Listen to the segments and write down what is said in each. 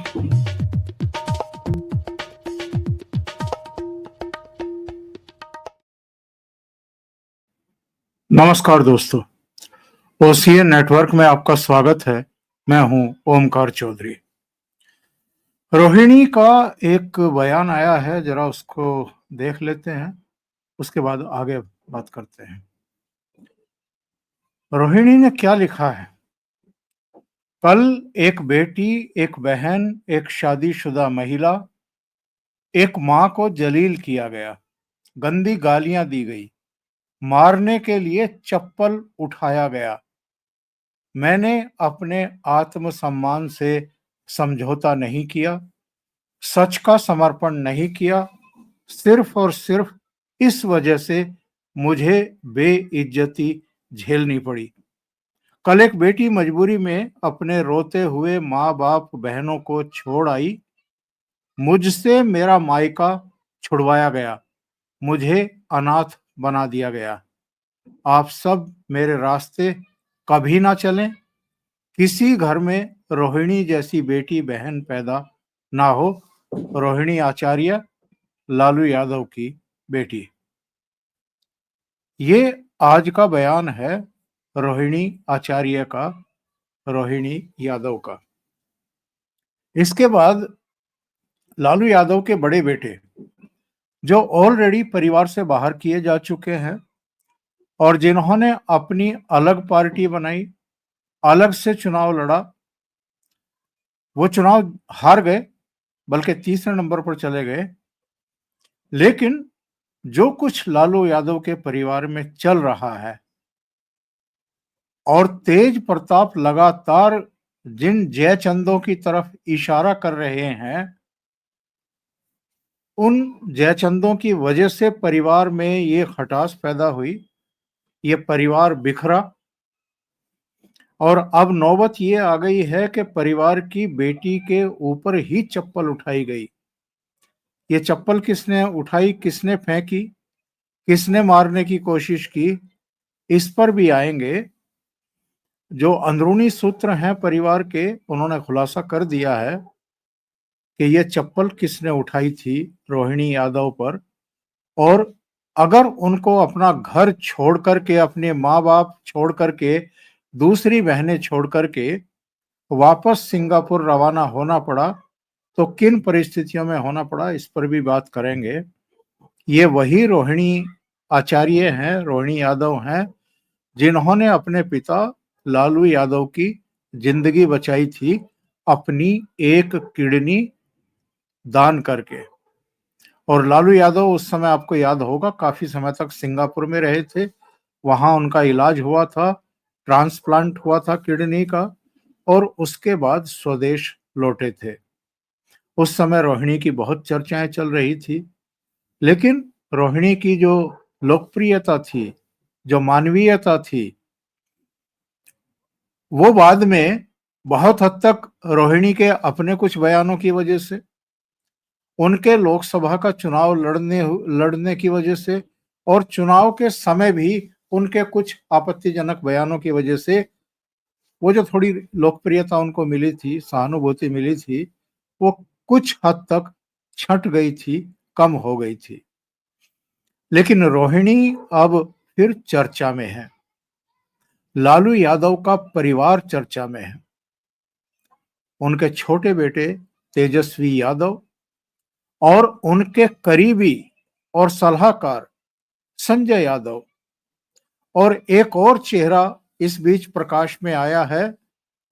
नमस्कार दोस्तों, OCN network में आपका स्वागत है। मैं हूं ओमकार चौधरी। रोहिणी का एक बयान आया है, जरा उसको देख लेते हैं, उसके बाद आगे बात करते हैं। रोहिणी ने क्या लिखा है? कल एक बेटी, एक बहन, एक शादीशुदा महिला, एक मां को जलील किया गया, गंदी गालियां दी गई, मारने के लिए चप्पल उठाया गया। मैंने अपने आत्मसम्मान से समझौता नहीं किया, सच का समर्पण नहीं किया, सिर्फ और सिर्फ इस वजह से मुझे बेइज्जती झेलनी पड़ी। कल एक बेटी मजबूरी में अपने रोते हुए माँ बाप बहनों को छोड़ आई। मुझसे मेरा मायका छुड़वाया गया, मुझे अनाथ बना दिया गया। आप सब मेरे रास्ते कभी ना चलें। किसी घर में रोहिणी जैसी बेटी बहन पैदा ना हो। रोहिणी आचार्य, लालू यादव की बेटी। ये आज का बयान है रोहिणी आचार्य का, रोहिणी यादव का। इसके बाद लालू यादव के बड़े बेटे, जो ऑलरेडी परिवार से बाहर किए जा चुके हैं और जिन्होंने अपनी अलग पार्टी बनाई, अलग से चुनाव लड़ा, वो चुनाव हार गए, बल्कि तीसरे नंबर पर चले गए। लेकिन जो कुछ लालू यादव के परिवार में चल रहा है और तेज प्रताप लगातार जिन जयचंदों की तरफ इशारा कर रहे हैं, उन जयचंदों की वजह से परिवार में ये खटास पैदा हुई, ये परिवार बिखरा और अब नौबत ये आ गई है कि परिवार की बेटी के ऊपर ही चप्पल उठाई गई। ये चप्पल किसने उठाई, किसने फेंकी, किसने मारने की कोशिश की, इस पर भी आएंगे। जो अंदरूनी सूत्र हैं परिवार के, उन्होंने खुलासा कर दिया है कि ये चप्पल किसने उठाई थी रोहिणी यादव पर। और अगर उनको अपना घर छोड़ करके, अपने माँ बाप छोड़ करके, दूसरी बहनें छोड़ करके वापस सिंगापुर रवाना होना पड़ा, तो किन परिस्थितियों में होना पड़ा, इस पर भी बात करेंगे। ये वही रोहिणी आचार्य हैं, रोहिणी यादव हैं, जिन्होंने अपने पिता लालू यादव की जिंदगी बचाई थी अपनी एक किडनी दान करके। और लालू यादव उस समय, आपको याद होगा, काफी समय तक सिंगापुर में रहे थे। वहां उनका इलाज हुआ था, ट्रांसप्लांट हुआ था किडनी का, और उसके बाद स्वदेश लौटे थे। उस समय रोहिणी की बहुत चर्चाएं चल रही थी। लेकिन रोहिणी की जो लोकप्रियता थी, जो मानवीयता थी, वो बाद में बहुत हद तक रोहिणी के अपने कुछ बयानों की वजह से, उनके लोकसभा का चुनाव लड़ने की वजह से, और चुनाव के समय भी उनके कुछ आपत्तिजनक बयानों की वजह से, वो जो थोड़ी लोकप्रियता उनको मिली थी, सहानुभूति मिली थी, वो कुछ हद तक छंट गई थी, कम हो गई थी। लेकिन रोहिणी अब फिर चर्चा में है। लालू यादव का परिवार चर्चा में है। उनके छोटे बेटे तेजस्वी यादव और उनके करीबी और सलाहकार संजय यादव, और एक और चेहरा इस बीच प्रकाश में आया है,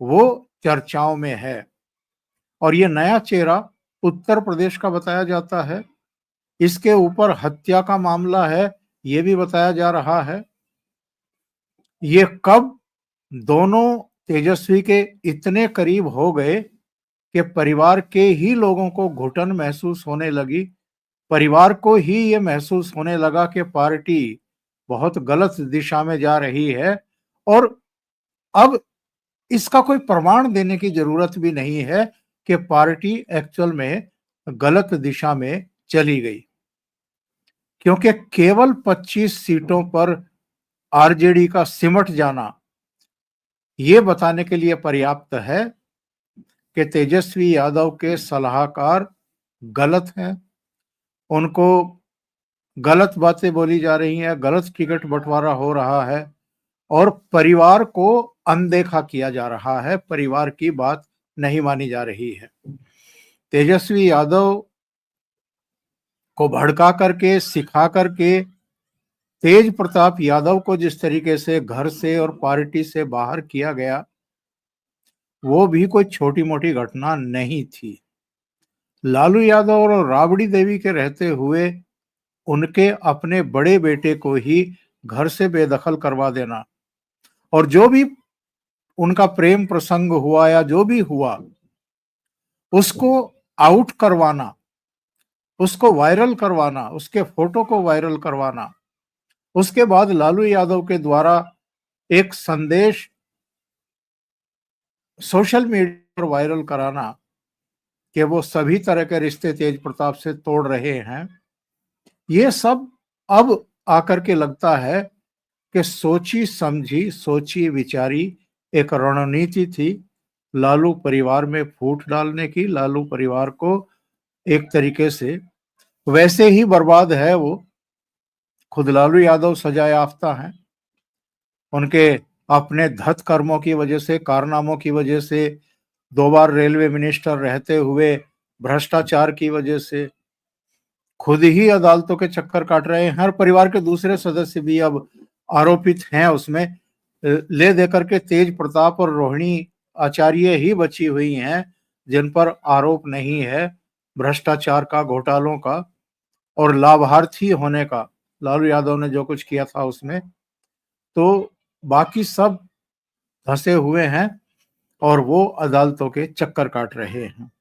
वो चर्चाओं में है। और ये नया चेहरा उत्तर प्रदेश का बताया जाता है। इसके ऊपर हत्या का मामला है, ये भी बताया जा रहा है। ये कब दोनों तेजस्वी के इतने करीब हो गए कि परिवार के ही लोगों को घुटन महसूस होने लगी, परिवार को ही ये महसूस होने लगा कि पार्टी बहुत गलत दिशा में जा रही है, और अब इसका कोई प्रमाण देने की जरूरत भी नहीं है कि पार्टी एक्चुअल में गलत दिशा में चली गई, क्योंकि केवल 25 सीटों पर आरजेडी का सिमट जाना ये बताने के लिए पर्याप्त है कि तेजस्वी यादव के सलाहकार गलत हैं, उनको गलत बातें बोली जा रही हैं, गलत टिकट बंटवारा हो रहा है और परिवार को अनदेखा किया जा रहा है, परिवार की बात नहीं मानी जा रही है। तेजस्वी यादव को भड़का करके, सिखा करके तेज प्रताप यादव को जिस तरीके से घर से और पार्टी से बाहर किया गया, वो भी कोई छोटी मोटी घटना नहीं थी। लालू यादव और राबड़ी देवी के रहते हुए उनके अपने बड़े बेटे को ही घर से बेदखल करवा देना और जो भी उनका प्रेम प्रसंग हुआ या जो भी हुआ उसको आउट करवाना, उसको वायरल करवाना, उसके फोटो को वायरल करवाना, उसके बाद लालू यादव के द्वारा एक संदेश सोशल मीडिया पर वायरल कराना कि वो सभी तरह के रिश्ते तेज प्रताप से तोड़ रहे हैं, ये सब अब आकर के लगता है कि सोची समझी, सोची विचारी एक रणनीति थी लालू परिवार में फूट डालने की, लालू परिवार को एक तरीके से वैसे ही बर्बाद है वो। खुद लालू यादव सजा याफ्ता हैं, उनके अपने धत कर्मों की वजह से, कारनामों की वजह से, 2 बार रेलवे मिनिस्टर रहते हुए भ्रष्टाचार की वजह से खुद ही अदालतों के चक्कर काट रहे हैं। हर परिवार के दूसरे सदस्य भी अब आरोपित हैं उसमें, ले दे करके तेज प्रताप और रोहिणी आचार्य ही बची हुई हैं जिन पर आरोप नहीं है भ्रष्टाचार का, घोटालों का और लाभार्थी होने का। लालू यादव ने जो कुछ किया था उसमें, तो बाकी सब धंसे हुए हैं और वो अदालतों के चक्कर काट रहे हैं।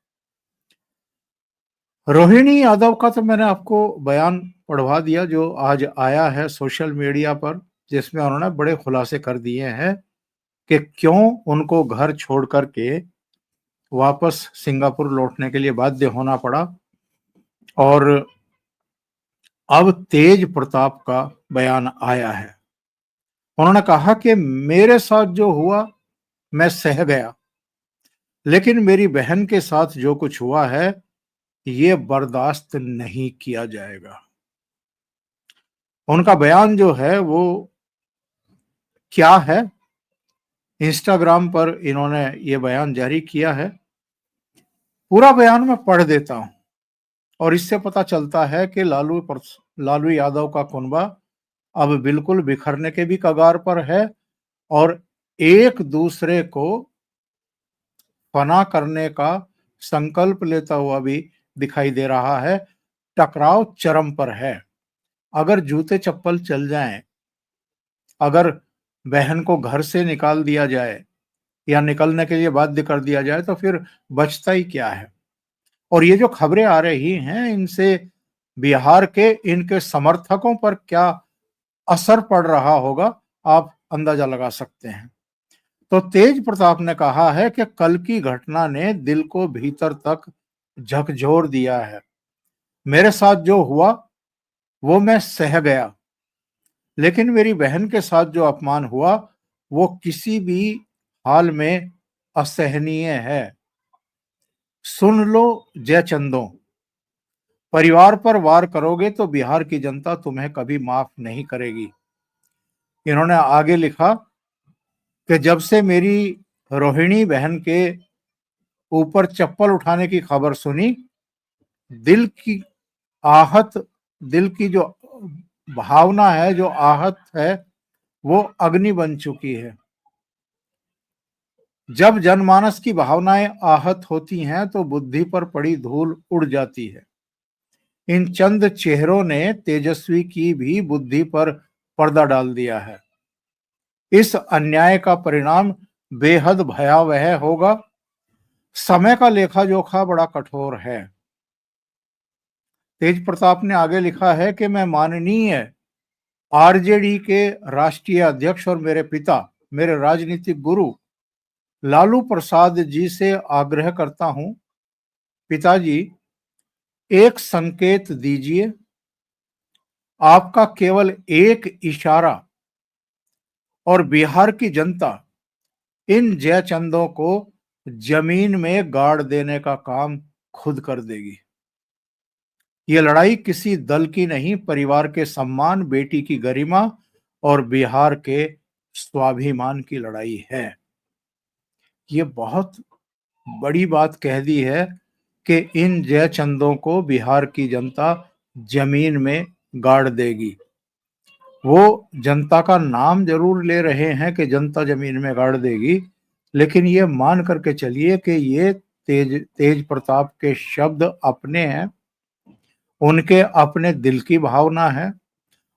रोहिणी यादव का तो मैंने आपको बयान पढ़वा दिया जो आज आया है सोशल मीडिया पर, जिसमें उन्होंने बड़े खुलासे कर दिए हैं कि क्यों उनको घर छोड़ करके वापस सिंगापुर लौटने के लिए बाध्य होना पड़ा। और अब तेज प्रताप का बयान आया है। उन्होंने कहा कि मेरे साथ जो हुआ मैं सह गया, लेकिन मेरी बहन के साथ जो कुछ हुआ है ये बर्दाश्त नहीं किया जाएगा। उनका बयान जो है वो क्या है, इंस्टाग्राम पर इन्होंने ये बयान जारी किया है। पूरा बयान मैं पढ़ देता हूं और इससे पता चलता है कि लालू यादव का कुनबा अब बिल्कुल बिखरने के भी कगार पर है और एक दूसरे को फना करने का संकल्प लेता हुआ भी दिखाई दे रहा है। टकराव चरम पर है। अगर जूते चप्पल चल जाएं, अगर बहन को घर से निकाल दिया जाए या निकलने के लिए बाध्य कर दिया जाए तो फिर बचता ही क्या है। और ये जो खबरें आ रही हैं इनसे बिहार के इनके समर्थकों पर क्या असर पड़ रहा होगा आप अंदाजा लगा सकते हैं। तो तेज प्रताप ने कहा है कि कल की घटना ने दिल को भीतर तक झकझोर दिया है। मेरे साथ जो हुआ वो मैं सह गया, लेकिन मेरी बहन के साथ जो अपमान हुआ वो किसी भी हाल में असहनीय है। सुन लो जयचंदों, परिवार पर वार करोगे तो बिहार की जनता तुम्हें कभी माफ नहीं करेगी। इन्होंने आगे लिखा कि जब से मेरी रोहिणी बहन के ऊपर चप्पल उठाने की खबर सुनी, दिल की आहत, दिल की जो भावना है, जो आहत है, वो अग्नि बन चुकी है। जब जनमानस की भावनाएं आहत होती हैं तो बुद्धि पर पड़ी धूल उड़ जाती है। इन चंद चेहरों ने तेजस्वी की भी बुद्धि पर पर्दा डाल दिया है। इस अन्याय का परिणाम बेहद भयावह होगा। समय का लेखा जोखा बड़ा कठोर है। तेज प्रताप ने आगे लिखा है कि मैं माननीय आरजेडी के राष्ट्रीय अध्यक्ष और मेरे पिता, मेरे राजनीतिक गुरु लालू प्रसाद जी से आग्रह करता हूं, पिताजी एक संकेत दीजिए। आपका केवल एक इशारा और बिहार की जनता इन जयचंदों को जमीन में गाड़ देने का काम खुद कर देगी। ये लड़ाई किसी दल की नहीं, परिवार के सम्मान, बेटी की गरिमा और बिहार के स्वाभिमान की लड़ाई है। ये बहुत बड़ी बात कह दी है कि इन जयचंदों को बिहार की जनता जमीन में गाड़ देगी। वो जनता का नाम जरूर ले रहे हैं कि जनता जमीन में गाड़ देगी, लेकिन ये मान करके चलिए कि ये तेज तेज प्रताप के शब्द अपने हैं, उनके अपने दिल की भावना है।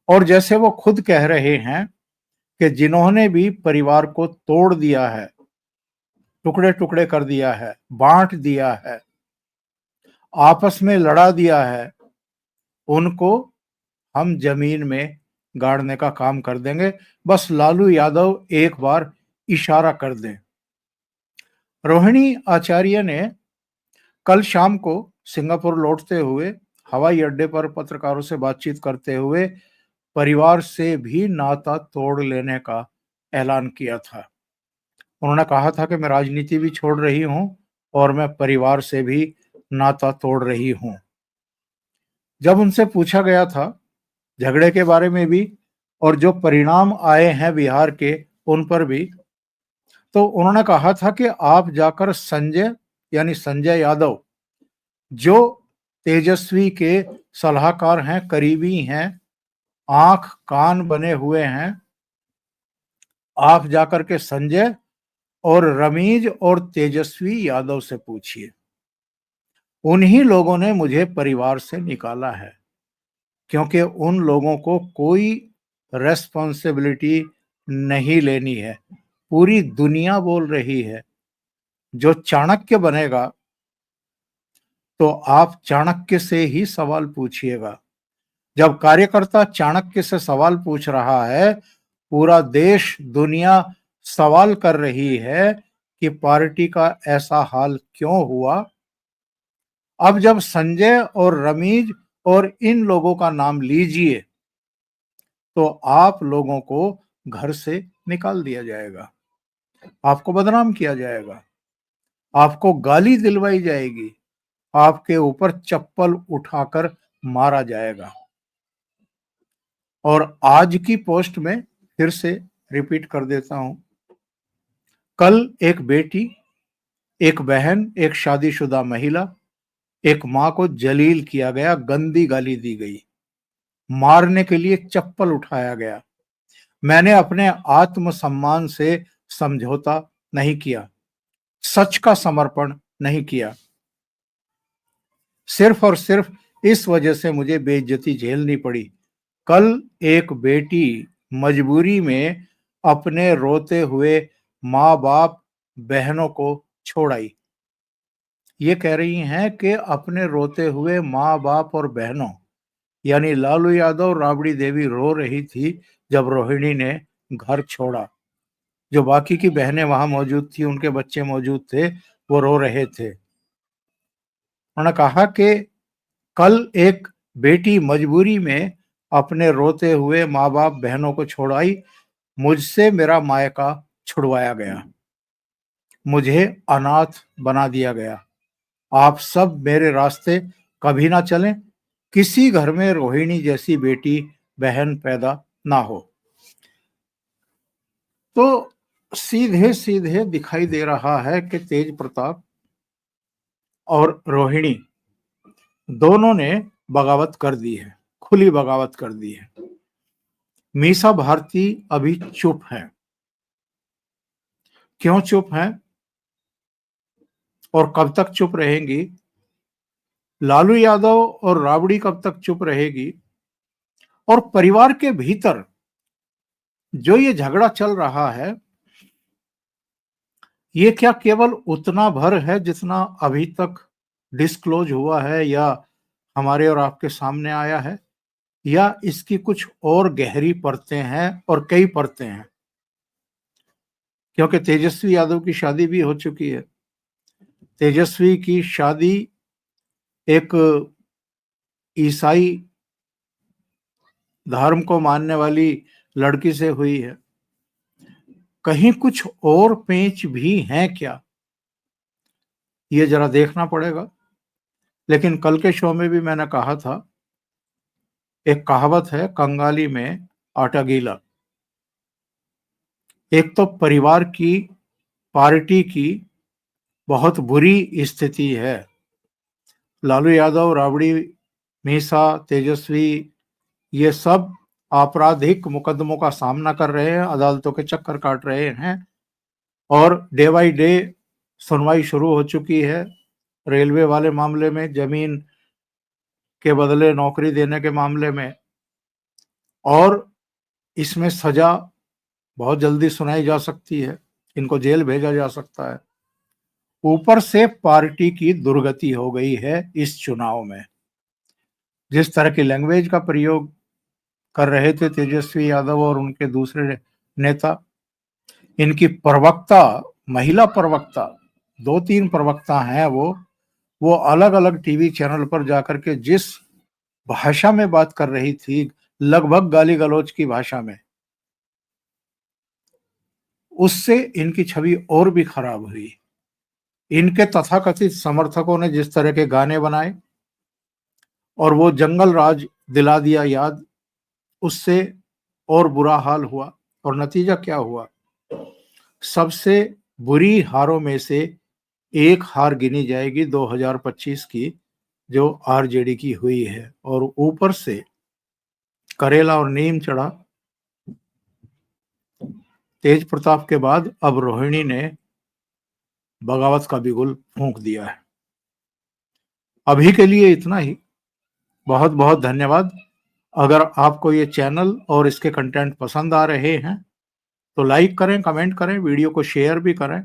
और जैसे वो खुद कह रहे हैं कि जिन्होंने भी परिवार को तोड़ दिया है, टुकड़े टुकड़े कर दिया है, बांट दिया है, आपस में लड़ा दिया है, उनको हम जमीन में गाड़ने का काम कर देंगे। बस लालू यादव एक बार इशारा कर दें। रोहिणी आचार्य ने कल शाम को सिंगापुर लौटते हुए हवाई अड्डे पर पत्रकारों से बातचीत करते हुए परिवार से भी नाता तोड़ लेने का ऐलान किया था। उन्होंने कहा था कि मैं राजनीति भी छोड़ रही हूं और मैं परिवार से भी नाता तोड़ रही हूं। जब उनसे पूछा गया था झगड़े के बारे में भी और जो परिणाम आए हैं बिहार के उन पर भी, तो उन्होंने कहा था कि आप जाकर संजय यानी संजय यादव, जो तेजस्वी के सलाहकार हैं, करीबी हैं, आंख कान बने हुए हैं, आप जाकर के संजय और रमीज और तेजस्वी यादव से पूछिए। उन्हीं लोगों ने मुझे परिवार से निकाला है, क्योंकि उन लोगों को कोई रेस्पॉन्सिबिलिटी नहीं लेनी है। पूरी दुनिया बोल रही है जो चाणक्य बनेगा तो आप चाणक्य से ही सवाल पूछिएगा। जब कार्यकर्ता चाणक्य से सवाल पूछ रहा है, पूरा देश दुनिया सवाल कर रही है कि पार्टी का ऐसा हाल क्यों हुआ। अब जब संजय और रमीज और इन लोगों का नाम लीजिए तो आप लोगों को घर से निकाल दिया जाएगा, आपको बदनाम किया जाएगा, आपको गाली दिलवाई जाएगी, आपके ऊपर चप्पल उठाकर मारा जाएगा। और आज की पोस्ट में फिर से रिपीट कर देता हूं। कल एक बेटी, एक बहन, एक शादीशुदा महिला, एक मां को जलील किया गया, गंदी गाली दी गई, मारने के लिए चप्पल उठाया गया। मैंने अपने आत्मसम्मान से समझौता नहीं किया, सच का समर्पण नहीं किया। सिर्फ और सिर्फ इस वजह से मुझे बेइज्जती झेलनी पड़ी। कल एक बेटी मजबूरी में अपने रोते हुए माँ बाप बहनों को छोड़ आई। ये कह रही हैं कि अपने रोते हुए माँ बाप और बहनों, यानी लालू यादव, राबड़ी देवी रो रही थी जब रोहिणी ने घर छोड़ा। जो बाकी की बहनें वहां मौजूद थी, उनके बच्चे मौजूद थे, वो रो रहे थे। उन्होंने कहा कि कल एक बेटी मजबूरी में अपने रोते हुए माँ बाप बहनों को छोड़ आई, मुझसे मेरा मायका छुड़वाया गया, मुझे अनाथ बना दिया गया। आप सब मेरे रास्ते कभी ना चलें, किसी घर में रोहिणी जैसी बेटी बहन पैदा ना हो। तो सीधे सीधे दिखाई दे रहा है कि तेज प्रताप और रोहिणी दोनों ने बगावत कर दी है, खुली बगावत कर दी है। मीसा भारती अभी चुप है। क्यों चुप है और कब तक चुप रहेंगी? लालू यादव और राबड़ी कब तक चुप रहेगी? और परिवार के भीतर जो ये झगड़ा चल रहा है, ये क्या केवल उतना भर है जितना अभी तक डिस्क्लोज हुआ है या हमारे और आपके सामने आया है, या इसकी कुछ और गहरी परतें हैं और कई परतें हैं? क्योंकि तेजस्वी यादव की शादी भी हो चुकी है। तेजस्वी की शादी एक ईसाई धर्म को मानने वाली लड़की से हुई है। कहीं कुछ और पेंच भी हैं क्या? ये जरा देखना पड़ेगा। लेकिन कल के शो में भी मैंने कहा था, एक कहावत है, कंगाली में आटा गीला। एक तो परिवार की, पार्टी की बहुत बुरी स्थिति है। लालू यादव, राबड़ी, मीसा, तेजस्वी, ये सब आपराधिक मुकदमों का सामना कर रहे हैं, अदालतों के चक्कर काट रहे हैं और डे बाई डे सुनवाई शुरू हो चुकी है। रेलवे वाले मामले में, जमीन के बदले नौकरी देने के मामले में, और इसमें सजा बहुत जल्दी सुनाई जा सकती है, इनको जेल भेजा जा सकता है। ऊपर से पार्टी की दुर्गति हो गई है इस चुनाव में। जिस तरह की लैंग्वेज का प्रयोग कर रहे थे तेजस्वी यादव और उनके दूसरे नेता, इनकी प्रवक्ता, महिला प्रवक्ता, 2-3 प्रवक्ता हैं वो अलग अलग टीवी चैनल पर जाकर के जिस भाषा में बात कर रही थी, लगभग गाली गलौज की भाषा में, उससे इनकी छवि और भी खराब हुई। इनके तथाकथित समर्थकों ने जिस तरह के गाने बनाए और वो जंगल राज दिला दिया याद, उससे और बुरा हाल हुआ। और नतीजा क्या हुआ? सबसे बुरी हारों में से एक हार गिनी जाएगी 2025 की, जो आरजेडी की हुई है। और ऊपर से करेला और नीम चढ़ा। तेज प्रताप के बाद अब रोहिणी ने बगावत का बिगुल फूंक दिया है। अभी के लिए इतना ही। बहुत बहुत धन्यवाद। अगर आपको ये चैनल और इसके कंटेंट पसंद आ रहे हैं तो लाइक करें, कमेंट करें, वीडियो को शेयर भी करें।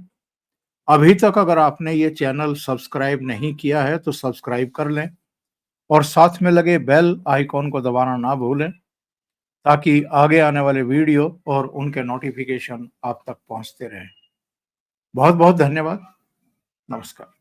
अभी तक अगर आपने ये चैनल सब्सक्राइब नहीं किया है तो सब्सक्राइब कर लें और साथ में लगे बेल आइकॉन को दबाना ना भूलें, ताकि आगे आने वाले वीडियो और उनके नोटिफिकेशन आप तक पहुंचते रहें। बहुत बहुत धन्यवाद। नमस्कार।